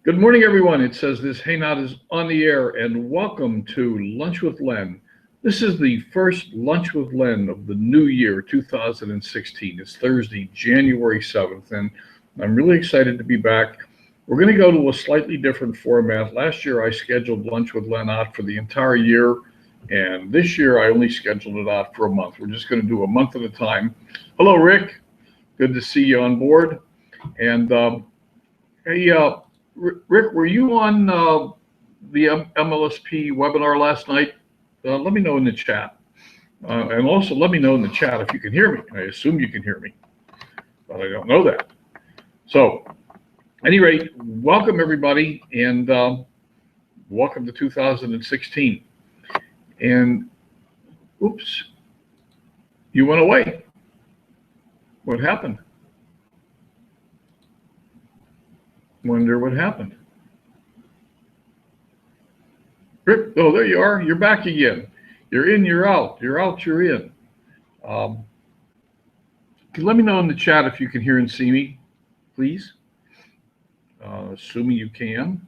Good morning, everyone. It says this Hangout is on the air, and welcome to Lunch with Len. This is the first Lunch with Len of the new year, 2016. It's Thursday, January 7th, and I'm really excited to be back. We're going to go to a slightly different format. Last year, I scheduled Lunch with Len out for the entire year, and this year, I only scheduled it out for a month. We're just going to do a month at a time. Hello, Rick. Good to see you on board. And hey, Rick, were you on the MLSP webinar last night? Let me know in the chat. And also let me know in the chat if you can hear me. I assume you can hear me, but I don't know that. So, at any rate, welcome everybody, and welcome to 2016. And, oops, you went away. What happened? Wonder what happened. Rick, oh, there you are. You're back again. You're in, you're out. You're out, you're in. Let me know in the chat if you can hear and see me, please. Assuming you can.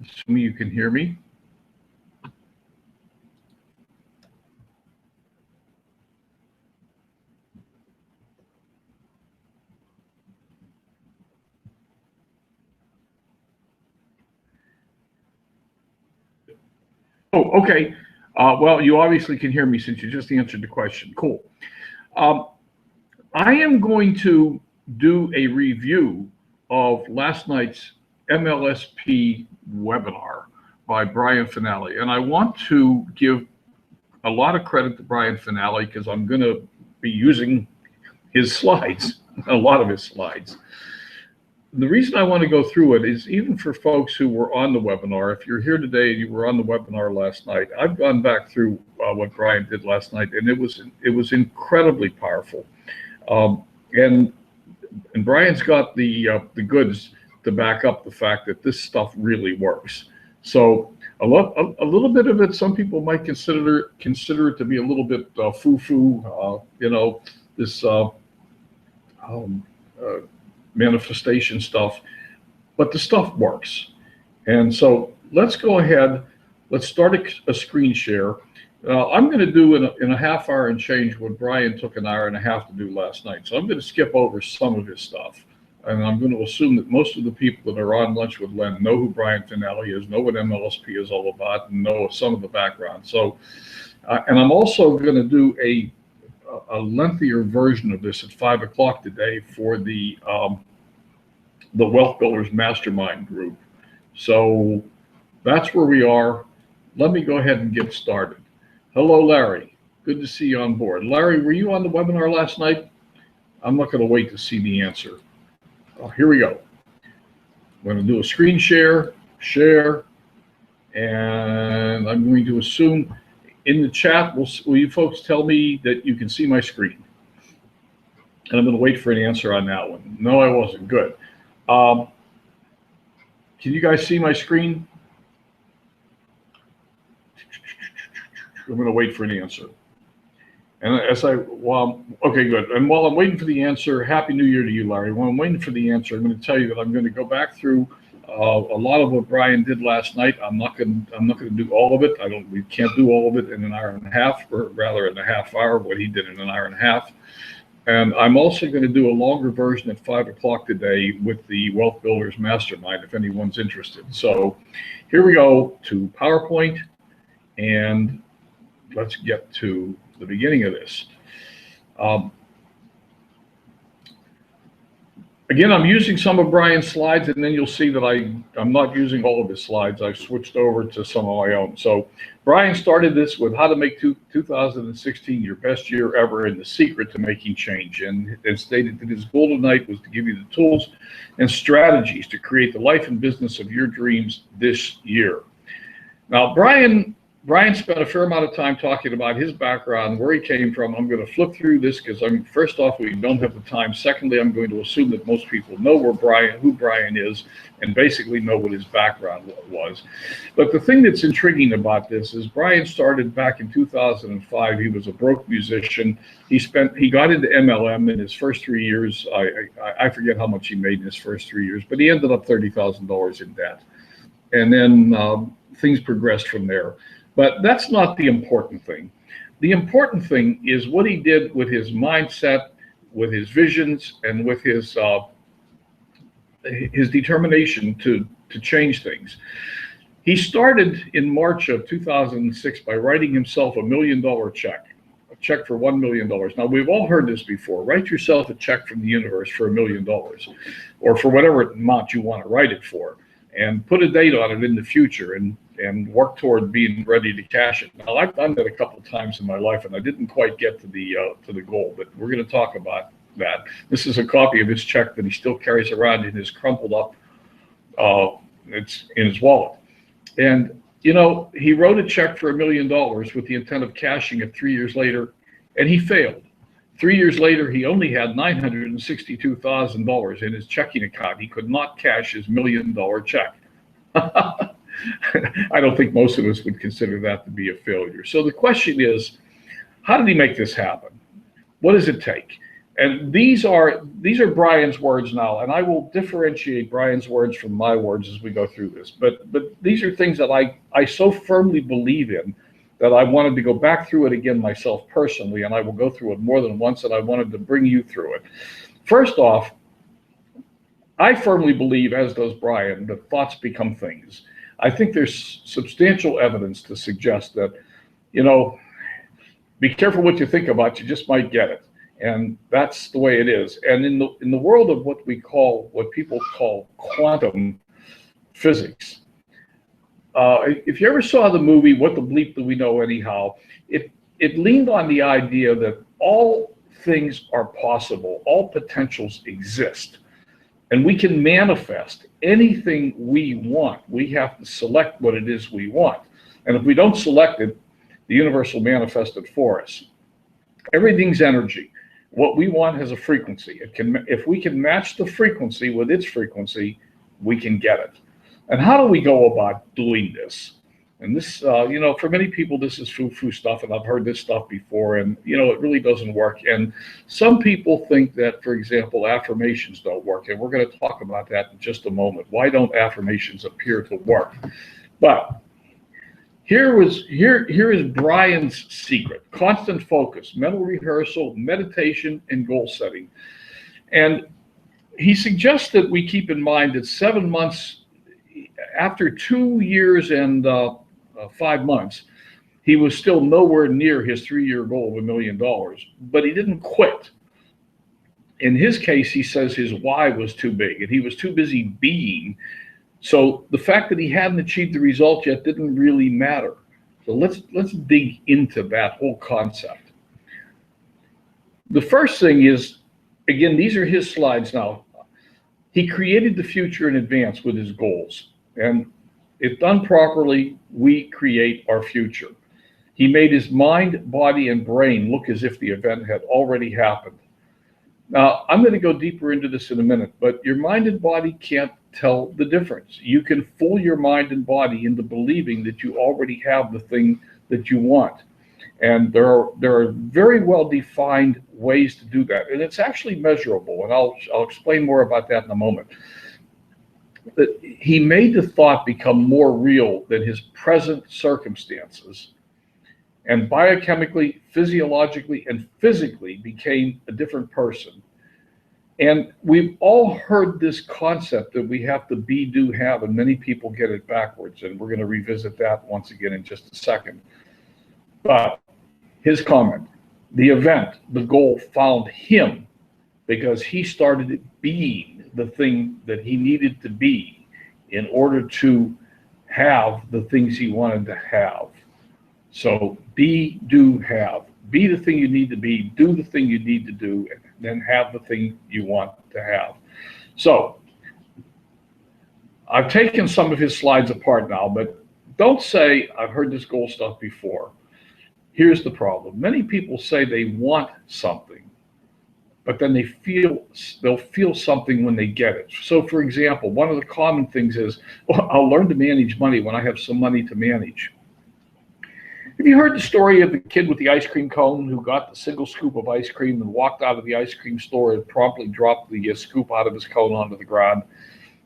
Assuming you can hear me. Oh, okay. Well, you obviously can hear me since you just answered the question. Cool. I am going to do a review of last night's MLSP webinar by Brian Finale. And I want to give a lot of credit to Brian Finale because I'm going to be using his slides, a lot of his slides. The reason I want to go through it is even for folks who were on the webinar, if you're here today and you were on the webinar last night, I've gone back through what Brian did last night, and it was incredibly powerful. And Brian's got the goods to back up the fact that this stuff really works. So a little bit of it, some people might consider it to be a little bit foo-foo, this manifestation stuff, but the stuff works. And so let's go ahead, let's start a screen share. I'm going to do in a half hour and change what Brian took an hour and a half to do last night. So I'm going to skip over some of his stuff. And I'm going to assume that most of the people that are on Lunch with Len know who Brian Finale is, know what MLSP is all about, and know some of the background. So, and I'm also going to do a lengthier version of this at 5 o'clock today for the Wealth Builders Mastermind group. So that's where we are. Let me go ahead and get started. Hello, Larry. Good to see you on board. Larry, were you on the webinar last night? I'm not going to wait to see the answer. Oh, here we go. I'm going to do a screen share, and I'm going to assume in the chat, will you folks tell me that you can see my screen? And I'm going to wait for an answer on that one. No, I wasn't. Good. Can you guys see my screen? I'm going to wait for an answer. And okay, good. And while I'm waiting for the answer, Happy New Year to you, Larry. While I'm waiting for the answer, I'm going to tell you that I'm going to go back through a lot of what Brian did last night. I'm not going to do all of it. We can't do all of it in an hour and a half, or rather in a half hour, what he did in an hour and a half. And I'm also going to do a longer version at 5 o'clock today with the Wealth Builders Mastermind, if anyone's interested. So here we go to PowerPoint, and let's get to the beginning of this. Again, I'm using some of Brian's slides, and then you'll see that I'm not using all of his slides. I've switched over to some of my own. So Brian started this with how to make 2016 your best year ever and the secret to making change, and stated that his goal tonight was to give you the tools and strategies to create the life and business of your dreams this year. Now, Brian Brian spent a fair amount of time talking about his background, where he came from. I'm going to flip through this because first off, we don't have the time. Secondly, I'm going to assume that most people know who Brian is, and basically know what his background was. But the thing that's intriguing about this is Brian started back in 2005. He was a broke musician. He got into MLM in his first 3 years. I forget how much he made in his first 3 years, but he ended up $30,000 in debt. And then things progressed from there. But that's not the important thing. The important thing is what he did with his mindset, with his visions, and with his determination to change things. He started in March of 2006 by writing himself a $1 million check, a check for $1 million. Now, we've all heard this before. Write yourself a check from the universe for $1 million, or for whatever amount you want to write it for, and put a date on it in the future, and work toward being ready to cash it. Now, I've done that a couple of times in my life, and I didn't quite get to the goal, but we're going to talk about that. This is a copy of his check that he still carries around in his crumpled up, it's in his wallet. And, you know, he wrote a check for $1 million with the intent of cashing it 3 years later, and he failed. 3 years later, he only had $962,000 in his checking account. He could not cash his $1 million check. I don't think most of us would consider that to be a failure. So the question is, how did he make this happen? What does it take? And these are Brian's words now, and I will differentiate Brian's words from my words as we go through this. But these are things that I so firmly believe in that I wanted to go back through it again myself personally, and I will go through it more than once, and I wanted to bring you through it. First off, I firmly believe, as does Brian, that thoughts become things. I think there's substantial evidence to suggest that, you know, be careful what you think about, you just might get it. And that's the way it is. And in the world of what people call quantum physics, if you ever saw the movie What the Bleep Do We Know Anyhow, it leaned on the idea that all things are possible, all potentials exist, and we can manifest anything we want. We have to select what it is we want. And if we don't select it, the universe will manifest it for us. Everything's energy. What we want has a frequency. If we can match the frequency with its frequency, we can get it. And how do we go about doing this? And this, you know, for many people, this is foo-foo stuff, and I've heard this stuff before, and, you know, it really doesn't work. And some people think that, for example, affirmations don't work, and we're going to talk about that in just a moment. Why don't affirmations appear to work? But here is Brian's secret: constant focus, mental rehearsal, meditation, and goal setting. And he suggests that we keep in mind that 7 months after 2 years and 5 months, he was still nowhere near his 3-year goal of $1 million, but he didn't quit. In his case, he says his why was too big, and he was too busy being. So the fact that he hadn't achieved the result yet didn't really matter. So let's dig into that whole concept. The first thing is, again, these are his slides now. He created the future in advance with his goals. And if done properly, we create our future. He made his mind, body, and brain look as if the event had already happened. Now, I'm going to go deeper into this in a minute, but your mind and body can't tell the difference. You can fool your mind and body into believing that you already have the thing that you want. And there are very well-defined ways to do that. And it's actually measurable, and I'll explain more about that in a moment. That he made the thought become more real than his present circumstances, and biochemically, physiologically, and physically became a different person. And we've all heard this concept that we have to be, do, have, and many people get it backwards, and we're going to revisit that once again in just a second. But his comment: the event, the goal, found him because he started being the thing that he needed to be in order to have the things he wanted to have. So be, do, have. Be the thing you need to be, do the thing you need to do, and then have the thing you want to have. So I've taken some of his slides apart now, but don't say, I've heard this goal stuff before. Here's the problem. Many people say they want something, but then they'll feel something when they get it. So for example, one of the common things is, well, I'll learn to manage money when I have some money to manage. Have you heard the story of the kid with the ice cream cone who got the single scoop of ice cream and walked out of the ice cream store and promptly dropped the scoop out of his cone onto the ground?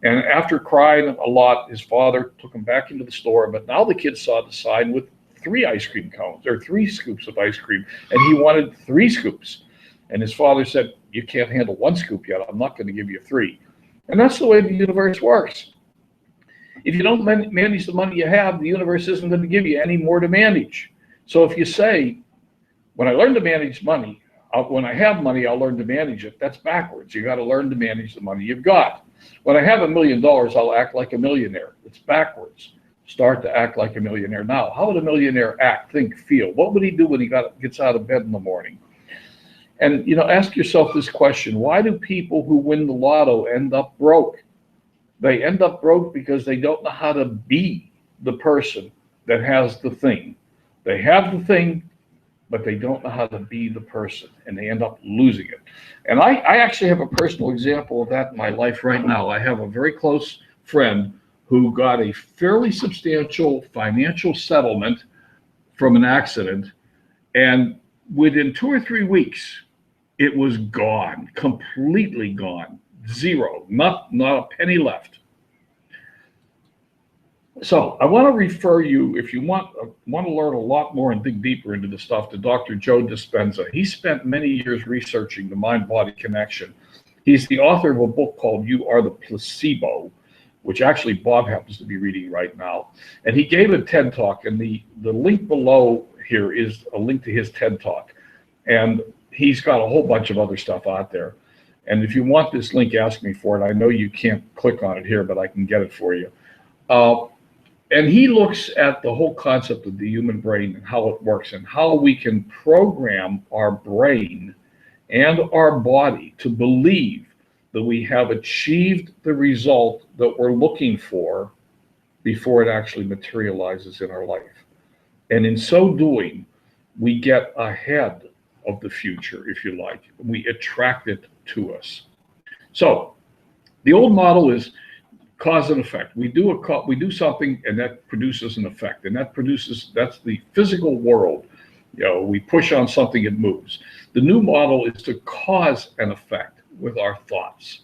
And after crying a lot, his father took him back into the store, but now the kid saw the sign with 3 ice cream cones, or 3 scoops of ice cream, and he wanted 3 scoops. And his father said, you can't handle 1 scoop yet. I'm not going to give you 3. And that's the way the universe works. If you don't manage the money you have, the universe isn't going to give you any more to manage. So if you say, when I learn to manage money, when I have money, I'll learn to manage it. That's backwards. You got to learn to manage the money you've got. When I have $1 million, I'll act like a millionaire. It's backwards. Start to act like a millionaire now. How would a millionaire act, think, feel? What would he do when he gets out of bed in the morning? And, ask yourself this question. Why do people who win the lotto end up broke? They end up broke because they don't know how to be the person that has the thing. They have the thing, but they don't know how to be the person, and they end up losing it. And I actually have a personal example of that in my life right now. I have a very close friend who got a fairly substantial financial settlement from an accident, and within 2 or 3 weeks, it was gone, completely gone, zero, not a penny left. So I want to refer you, if you want to learn a lot more and dig deeper into the stuff, to Dr. JoeDispenza. He spent many years researching the mind-body connection. He's the author of a book called You Are the Placebo, which actually Bob happens to be reading right now. And he gave a TED Talk, and the link below here is a link to his TED Talk. And he's got a whole bunch of other stuff out there. And if you want this link, ask me for it. I know you can't click on it here, but I can get it for you. And he looks at the whole concept of the human brain and how it works and how we can program our brain and our body to believe that we have achieved the result that we're looking for before it actually materializes in our life. And in so doing, we get ahead of the future, if you like. We attract it to us. So the old model is cause and effect. We do something, and that produces an effect, and that's the physical world. We push on something, it moves. The new model is to cause an effect with our thoughts.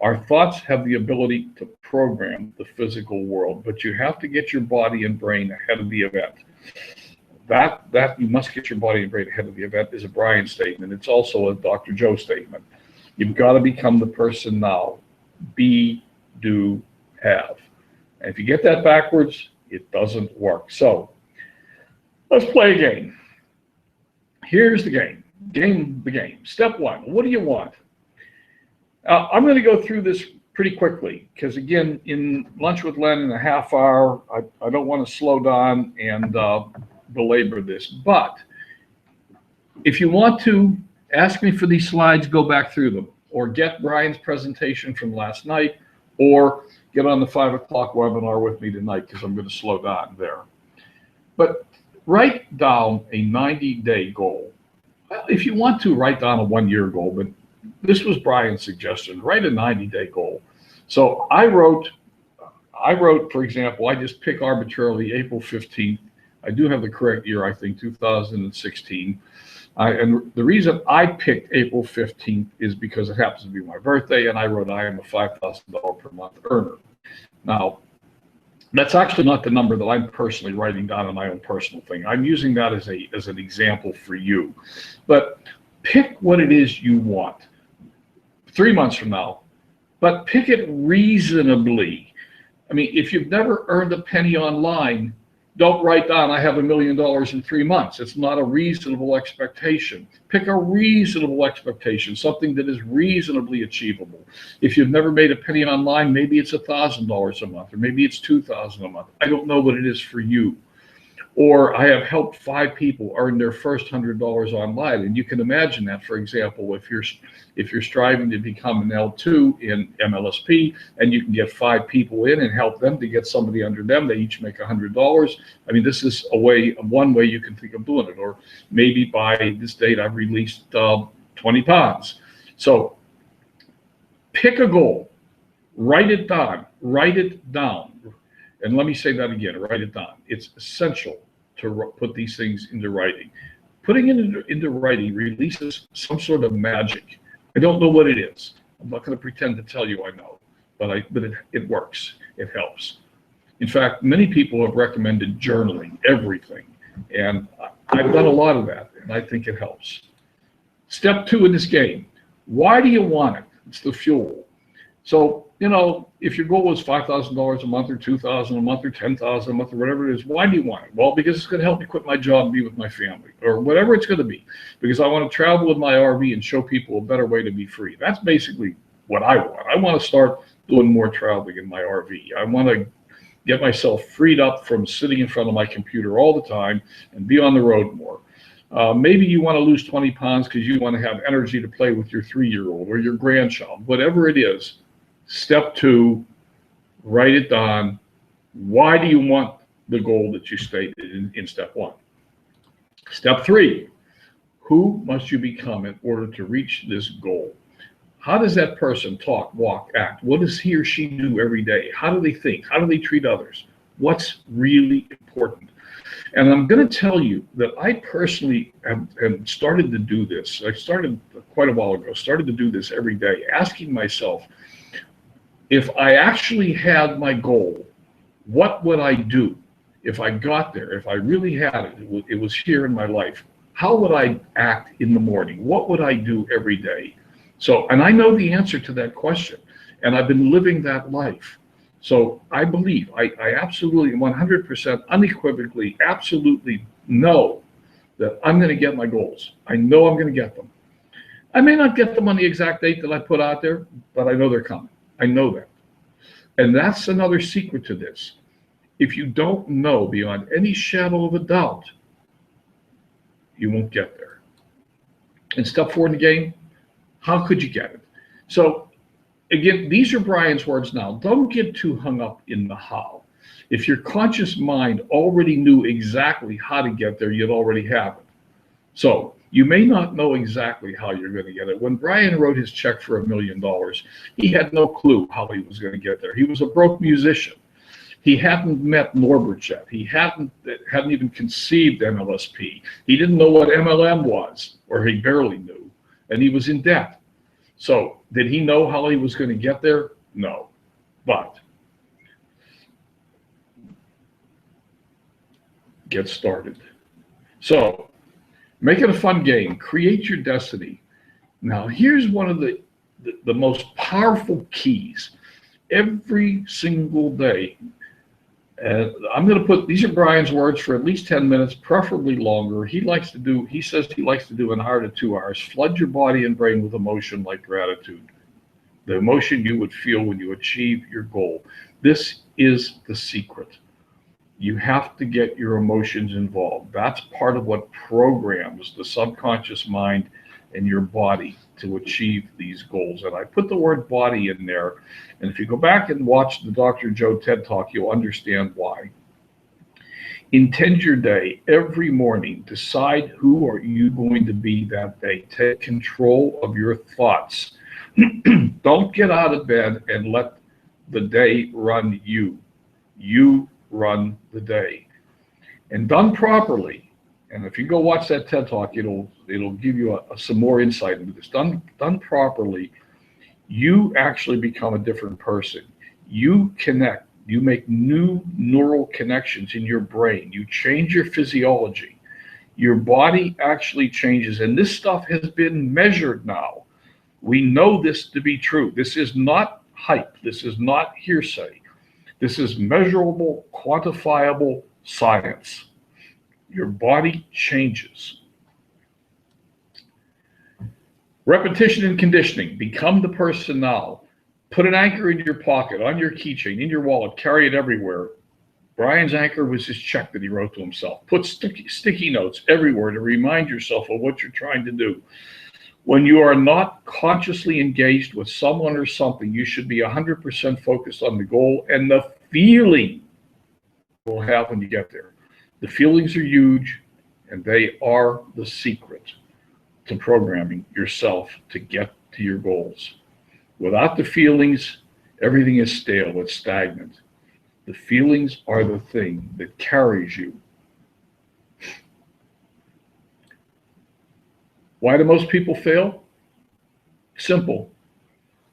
Our thoughts have the ability to program the physical world, but you have to get your body and brain ahead of the event. That you must get your body and brain ahead of the event is a Brian statement. It's also a Dr. Joe statement. You've got to become the person now. Be, do, have. And if you get that backwards, it doesn't work. So let's play a game. Here's the game. The game. Step 1, what do you want? I'm going to go through this pretty quickly because, again, in Lunch with Len in a half hour, I don't want to slow down and belabor this. But if you want to ask me for these slides, go back through them, or get Brian's presentation from last night, or get on the 5 o'clock webinar with me tonight because I'm going to slow down there. But write down a 90-day goal. Well, if you want to, write down a 1-year goal, but this was Brian's suggestion. Write a 90-day goal. So I wrote, for example, I just pick arbitrarily April 15th. I do have the correct year, I think, 2016. And the reason I picked April 15th is because it happens to be my birthday, and I wrote I am a $5,000 per month earner. Now, that's actually not the number that I'm personally writing down on my own personal thing. I'm using that as an example for you. But pick what it is you want 3 months from now, but pick it reasonably. I mean, if you've never earned a penny online, don't write down, I have $1 million in 3 months. It's not a reasonable expectation. Pick a reasonable expectation, something that is reasonably achievable. If you've never made a penny online, maybe it's $1,000 a month, or maybe it's $2,000 a month. I don't know what it is for you. Or I have helped 5 people earn their first $100 online. And you can imagine that, for example, if you're striving to become an L2 in MLSP and you can get 5 people in and help them to get somebody under them, they each make $100. I mean, this is one way you can think of doing it. Or maybe by this date I've released 20 pounds. So pick a goal, write it down, And let me say that again, write it down. It's essential to put these things into writing. Putting it into writing releases some sort of magic. I don't know what it is. I'm not going to pretend to tell you I know, but it works. It helps. In fact, many people have recommended journaling everything, and I've done a lot of that, and I think it helps. Step 2 in this game, why do you want it? It's the fuel. So, if your goal is $5,000 a month or $2,000 a month or $10,000 a month or whatever it is, why do you want it? Well, because it's going to help me quit my job and be with my family, or whatever it's going to be. Because I want to travel with my RV and show people a better way to be free. That's basically what I want. I want to start doing more traveling in my RV. I want to get myself freed up from sitting in front of my computer all the time and be on the road more. Maybe you want to lose 20 pounds because you want to have energy to play with your 3-year-old or your grandchild. Whatever it is, step 2, write it down. Why do you want the goal that you stated in step 1? Step 3, who must you become in order to reach this goal? How does that person talk, walk, act? What does he or she do every day? How do they think? How do they treat others? What's really important? And I'm going to tell you that I personally have started to do this. I started quite a while ago, started to do this every day, asking myself, if I actually had my goal, what would I do if I got there? If I really had it, it was here in my life. How would I act in the morning? What would I do every day? And I know the answer to that question, and I've been living that life. So I believe, I absolutely 100% unequivocally, absolutely know that I'm going to get my goals. I know I'm going to get them. I may not get them on the exact date that I put out there, but I know they're coming. I know that. And that's another secret to this. If you don't know beyond any shadow of a doubt, you won't get there. And step 4 in the game, how could you get it? So again, these are Brian's words now. Don't get too hung up in the how. If your conscious mind already knew exactly how to get there, you'd already have it. So you may not know exactly how you're going to get it. When Brian wrote his check for $1 million, he had no clue how he was going to get there. He was a broke musician. He hadn't met Norbert yet. He hadn't even conceived MLSP. He didn't know what MLM was, or he barely knew, and he was in debt. So did he know how he was going to get there? No. But get started. So make it a fun game. Create your destiny. Now, here's one of the most powerful keys. Every single day, I'm going to put, these are Brian's words, for at least 10 minutes, preferably longer. He says he likes to do an hour to 2 hours. Flood your body and brain with emotion like gratitude. The emotion you would feel when you achieve your goal. This is the secret. You have to get your emotions involved. That's part of what programs the subconscious mind and your body to achieve these goals. And I put the word body in there. And if you go back and watch the Dr. Joe TED Talk, you'll understand why. Intend your day every morning. Decide who are you going to be that day. Take control of your thoughts. Don't get out of bed and let the day run you. You run the day. And done properly, and if you go watch that TED Talk, it'll give you some more insight into this. Done properly, you actually become a different person. You connect. You make new neural connections in your brain. You change your physiology. Your body actually changes, and this stuff has been measured now. We know this to be true. This is not hype. This is not hearsay. This is measurable, quantifiable science. Your body changes. Repetition and conditioning. Become the person now. Put an anchor in your pocket, on your keychain, in your wallet, carry it everywhere. Brian's anchor was his check that he wrote to himself. Put sticky notes everywhere to remind yourself of what you're trying to do. When you are not consciously engaged with someone or something, you should be 100% focused on the goal and the feeling you'll have when you get there. The feelings are huge, and they are the secret to programming yourself to get to your goals. Without the feelings, everything is stale, it's stagnant. The feelings are the thing that carries you. Why do most people fail? Simple.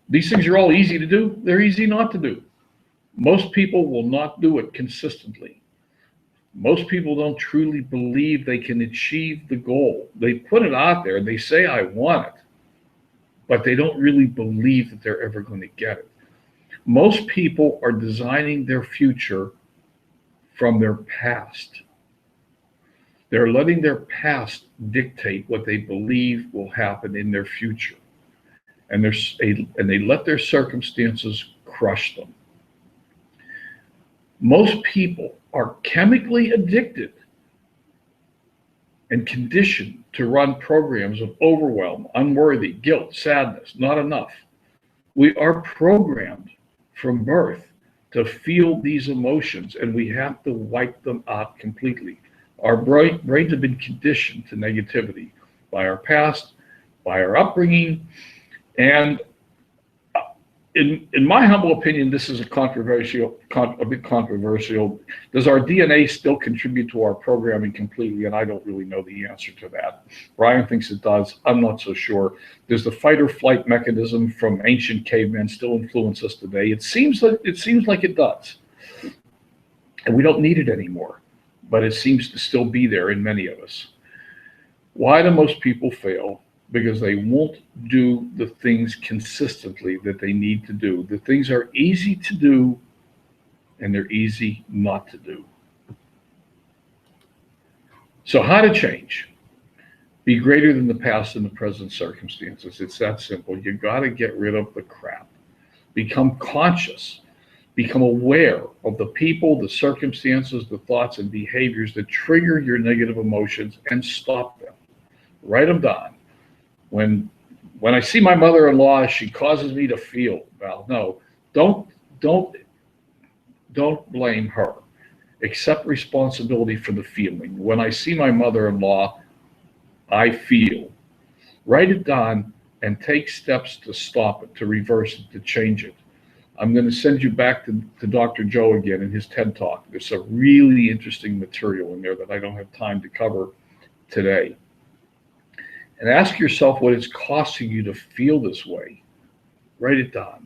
These things are all easy to do. They're easy not to do. Most people will not do it consistently. Most people don't truly believe they can achieve the goal. They put it out there and they say, I want it, but they don't really believe that they're ever going to get it. Most people are designing their future from their past. They're letting their past dictate what they believe will happen in their future. And they let their circumstances crush them. Most people are chemically addicted and conditioned to run programs of overwhelm, unworthy, guilt, sadness, not enough. We are programmed from birth to feel these emotions, and we have to wipe them out completely. Our brains have been conditioned to negativity by our past, by our upbringing, and in my humble opinion, this is a bit controversial. Does our DNA still contribute to our programming completely? And I don't really know the answer to that. Brian thinks it does. I'm not so sure. Does the fight or flight mechanism from ancient cavemen still influence us today? It seems like it does. And we don't need it anymore, but it seems to still be there in many of us. Why do most people fail? Because they won't do the things consistently that they need to do. The things are easy to do, and they're easy not to do. So how to change? Be greater than the past and the present circumstances. It's that simple. You got to get rid of the crap. Become conscious. Become aware of the people, the circumstances, the thoughts and behaviors that trigger your negative emotions, and stop them. Write them down. When I see my mother-in-law, she causes me to feel, well, no, don't blame her. Accept responsibility for the feeling. When I see my mother-in-law, I feel. Write it down and take steps to stop it, to reverse it, to change it. I'm going to send you back to Dr. Joe again in his TED Talk. There's some really interesting material in there that I don't have time to cover today. And ask yourself what it's costing you to feel this way. Write it down.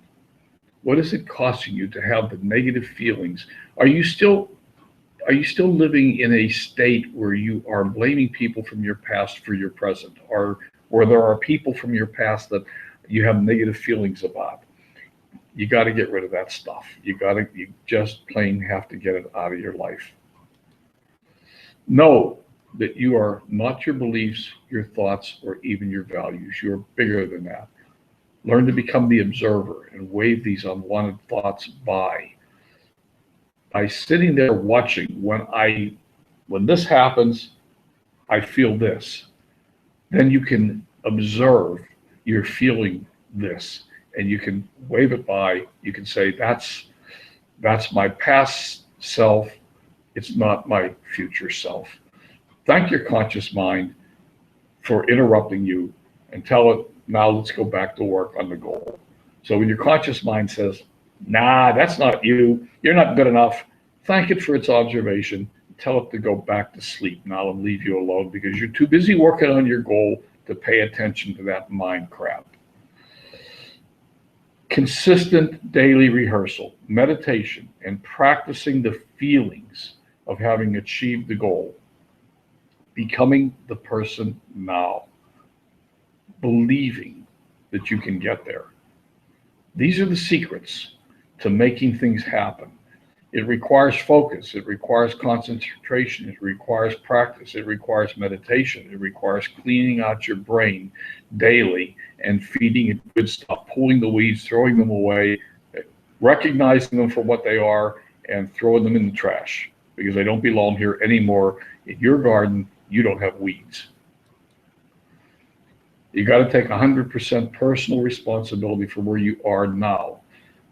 What is it costing you to have the negative feelings? Are you still living in a state where you are blaming people from your past for your present, or there are people from your past that you have negative feelings about? You got to get rid of that stuff. You just plain have to get it out of your life. Know that you are not your beliefs, your thoughts, or even your values. You are bigger than that. Learn to become the observer and wave these unwanted thoughts by sitting there watching. When this happens, I feel this. Then you can observe you're feeling this, and you can wave it by. You can say, that's my past self. It's not my future self. Thank your conscious mind for interrupting you and tell it, now let's go back to work on the goal. So when your conscious mind says, nah, that's not you, you're not good enough, thank it for its observation. Tell it to go back to sleep now and leave you alone, because you're too busy working on your goal to pay attention to that mind crap. Consistent daily rehearsal, meditation, and practicing the feelings of having achieved the goal. Becoming the person now, believing that you can get there. These are the secrets to making things happen. It requires focus, it requires concentration, it requires practice, it requires meditation, it requires cleaning out your brain daily and feeding it good stuff, pulling the weeds, throwing them away, recognizing them for what they are, and throwing them in the trash because they don't belong here anymore. In your garden, you don't have weeds. You got to take 100% personal responsibility for where you are now.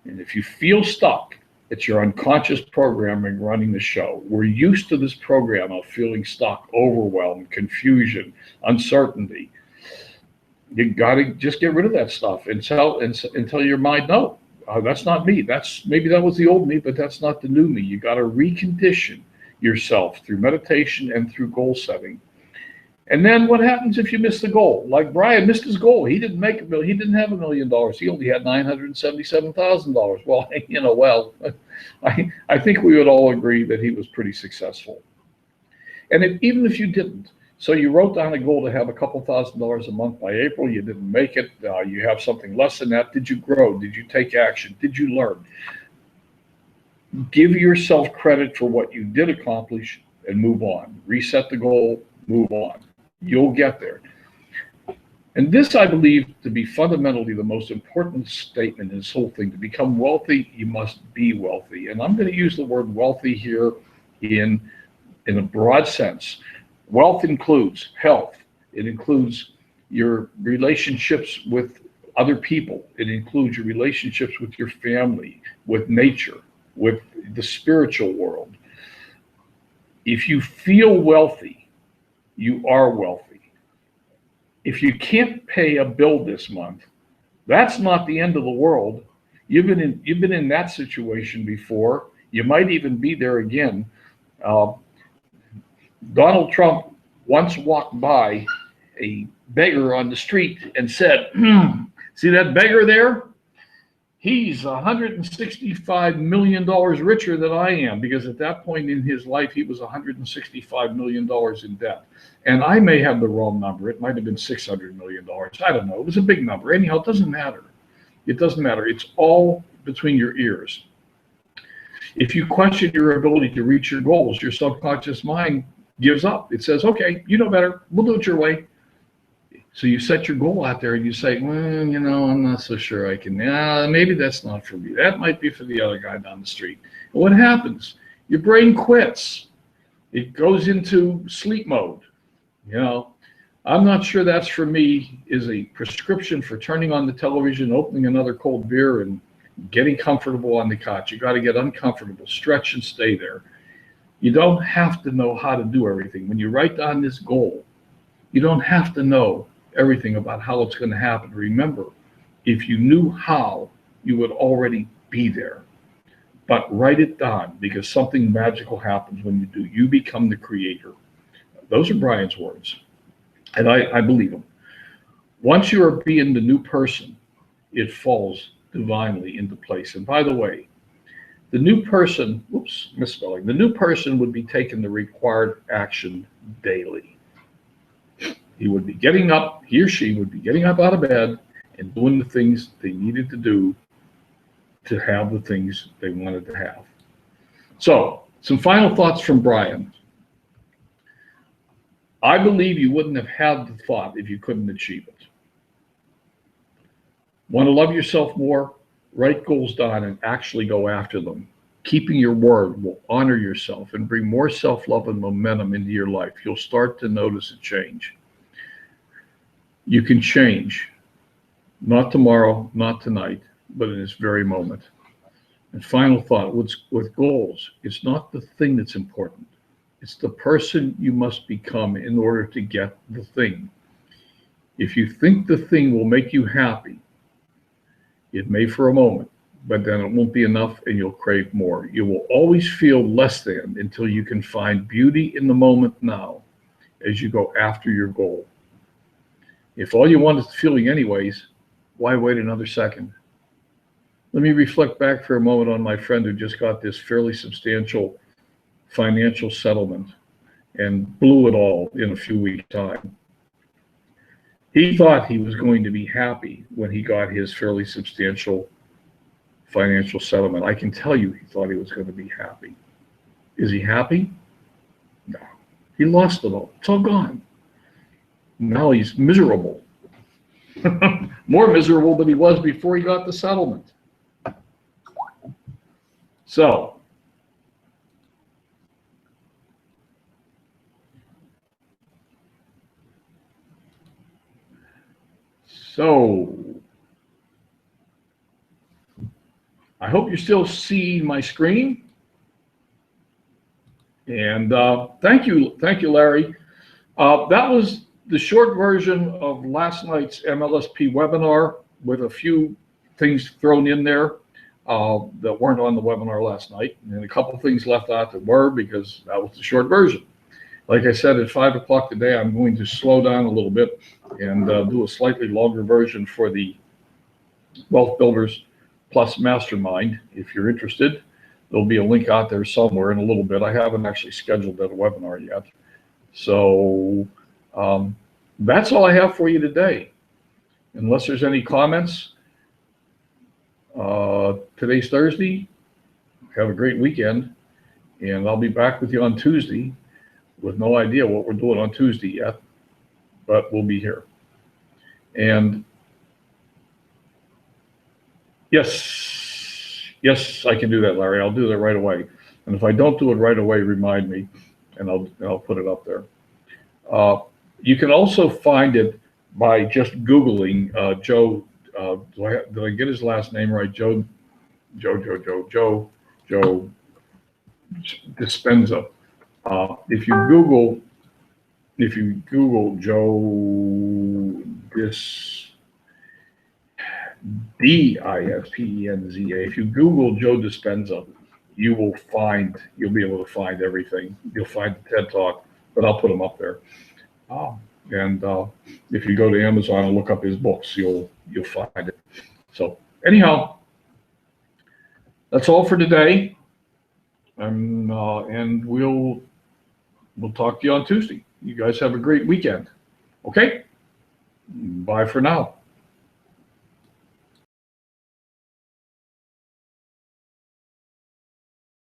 And if you feel stuck, it's your unconscious programming running the show. We're used to this program of feeling stuck, overwhelmed, confusion, uncertainty. You got to just get rid of that stuff and tell your mind, no, that's not me. Maybe that was the old me, but that's not the new me. You got to recondition yourself through meditation and through goal setting. And then what happens if you miss the goal? Like Brian missed his goal. He didn't make he didn't have $1 million. He only had $977,000. Well, I think we would all agree that he was pretty successful. And even if you didn't, so you wrote down a goal to have a couple $1,000s a month by April, you didn't make it, you have something less than that. Did you grow? Did you take action? Did you learn? Give yourself credit for what you did accomplish and move on. Reset the goal, move on. You'll get there. And this, I believe, to be fundamentally the most important statement in this whole thing. To become wealthy, you must be wealthy. And I'm going to use the word wealthy here in a broad sense. Wealth includes health. It includes your relationships with other people. It includes your relationships with your family, with nature, with the spiritual world. If you feel wealthy, you are wealthy. If you can't pay a bill this month, that's not the end of the world. You've been in that situation before. You might even be there again. Donald Trump once walked by a beggar on the street and said, see that beggar there? He's $165 million richer than I am, because at that point in his life, he was $165 million in debt. And I may have the wrong number. It might have been $600 million. I don't know. It was a big number. Anyhow, it doesn't matter. It doesn't matter. It's all between your ears. If you question your ability to reach your goals, your subconscious mind gives up. It says, okay, you know better. We'll do it your way. So you set your goal out there and you say, well, I'm not so sure I can. Maybe that's not for me. That might be for the other guy down the street. And what happens? Your brain quits. It goes into sleep mode. I'm not sure that's for me is a prescription for turning on the television, opening another cold beer, and getting comfortable on the couch. You got to get uncomfortable, stretch and stay there. You don't have to know how to do everything. When you write down this goal, you don't have to know everything about how it's going to happen. Remember, if you knew how, you would already be there. But write it down, because something magical happens when you do. You become the creator. Those are Brian's words, and I believe them. Once you are being the new person, it falls divinely into place. And by the way, the new person, misspelling, the new person would be taking the required action daily. He would be getting up, he or she would be getting up out of bed and doing the things they needed to do to have the things they wanted to have. So, some final thoughts from Brian. I believe you wouldn't have had the thought if you couldn't achieve it. Want to love yourself more? Write goals down and actually go after them. Keeping your word will honor yourself and bring more self-love and momentum into your life. You'll start to notice a change. You can change, not tomorrow, not tonight, but in this very moment. And final thought, with goals, it's not the thing that's important. It's the person you must become in order to get the thing. If you think the thing will make you happy, it may for a moment, but then it won't be enough and you'll crave more. You will always feel less than until you can find beauty in the moment now as you go after your goal. If all you want is the feeling anyways, why wait another second? Let me reflect back for a moment on my friend who just got this fairly substantial financial settlement and blew it all in a few weeks' time. He thought he was going to be happy when he got his fairly substantial financial settlement. I can tell you he thought he was going to be happy. Is he happy? No. He lost it all. It's all gone. Now he's miserable. More miserable than he was before he got the settlement. So, hope you're still seeing my screen. And thank you, Larry. That was the short version of last night's MLSP webinar with a few things thrown in there that weren't on the webinar last night, and a couple things left out that were, because that was the short version. Like I said, at 5 o'clock today, I'm going to slow down a little bit and do a slightly longer version for the Wealth Builders Plus Mastermind. If you're interested, there'll be a link out there somewhere in a little bit. I haven't actually scheduled that webinar yet. So that's all I have for you today. Unless there's any comments, today's Thursday. Have a great weekend, and I'll be back with you on Tuesday with no idea what we're doing on Tuesday yet, but we'll be here. And yes, I can do that, Larry. I'll do that right away. And if I don't do it right away, remind me, and I'll put it up there. You can also find it by just Googling Joe. Did I get his last name right? Joe Dispenza. If you Google Joe Dispenza, if you Google Joe Dispenza, you'll be able to find everything. You'll find the TED Talk, but I'll put them up there. And if you go to Amazon and look up his books, you'll find it. So anyhow, that's all for today. And we'll talk to you on Tuesday. You guys have a great weekend. Okay? Bye for now.